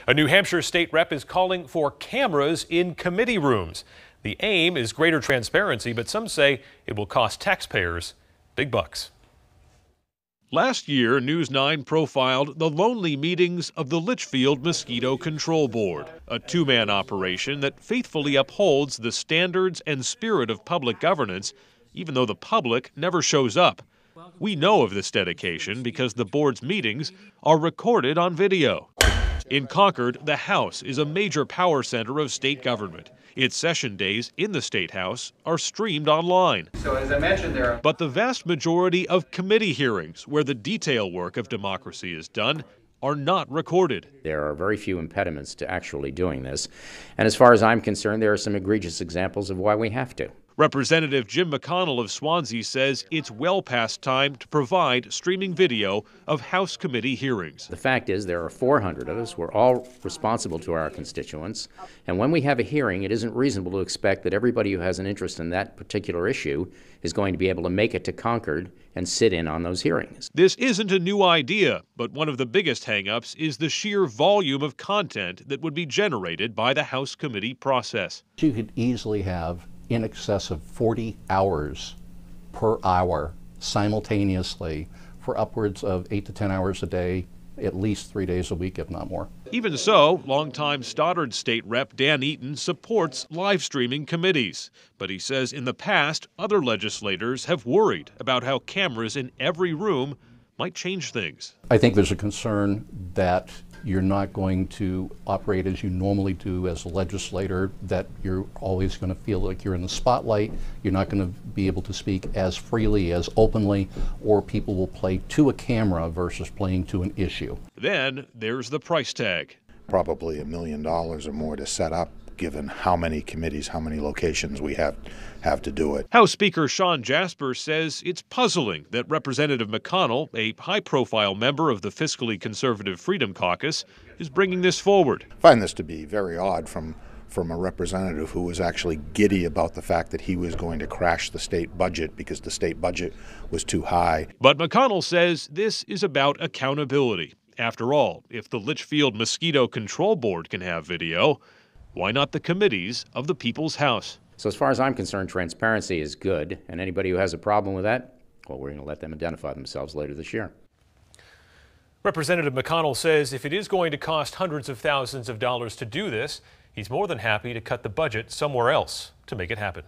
A New Hampshire state rep is calling for cameras in committee rooms. The aim is greater transparency, but some say it will cost taxpayers big bucks. Last year, News 9 profiled the lonely meetings of the Litchfield Mosquito Control Board, a two-man operation that faithfully upholds the standards and spirit of public governance, even though the public never shows up. We know of this dedication because the board's meetings are recorded on video. In Concord, the House is a major power center of state government. Its session days in the State House are streamed online. So as I mentioned, But the vast majority of committee hearings, where the detail work of democracy is done, are not recorded. There are very few impediments to actually doing this. And as far as I'm concerned, there are some egregious examples of why we have to. Representative Jim McConnell of Swansea says it's well past time to provide streaming video of House committee hearings. The fact is there are 400 of us. We're all responsible to our constituents. And when we have a hearing, it isn't reasonable to expect that everybody who has an interest in that particular issue is going to be able to make it to Concord and sit in on those hearings. This isn't a new idea, but one of the biggest hang-ups is the sheer volume of content that would be generated by the House committee process. You could easily have in excess of 40 hours per hour simultaneously for upwards of 8 to 10 hours a day, at least 3 days a week, if not more. Even so, longtime Stoddard State Rep Dan Eaton supports live streaming committees. But he says in the past, other legislators have worried about how cameras in every room might change things. I think there's a concern that you're not going to operate as you normally do as a legislator, that you're always going to feel like you're in the spotlight. You're not going to be able to speak as freely, as openly, or people will play to a camera versus playing to an issue. Then there's the price tag. Probably $1 million or more to set up, given how many committees, how many locations we have to do it. House Speaker Sean Jasper says it's puzzling that Representative McConnell, a high-profile member of the fiscally conservative Freedom Caucus, is bringing this forward. I find this to be very odd from a representative who was actually giddy about the fact that he was going to crash the state budget because the state budget was too high. But McConnell says this is about accountability. After all, if the Litchfield Mosquito Control Board can have video, why not the committees of the People's House? So as far as I'm concerned, transparency is good, and anybody who has a problem with that, well, we're going to let them identify themselves later this year. Representative McConnell says if it is going to cost hundreds of thousands of dollars to do this, he's more than happy to cut the budget somewhere else to make it happen.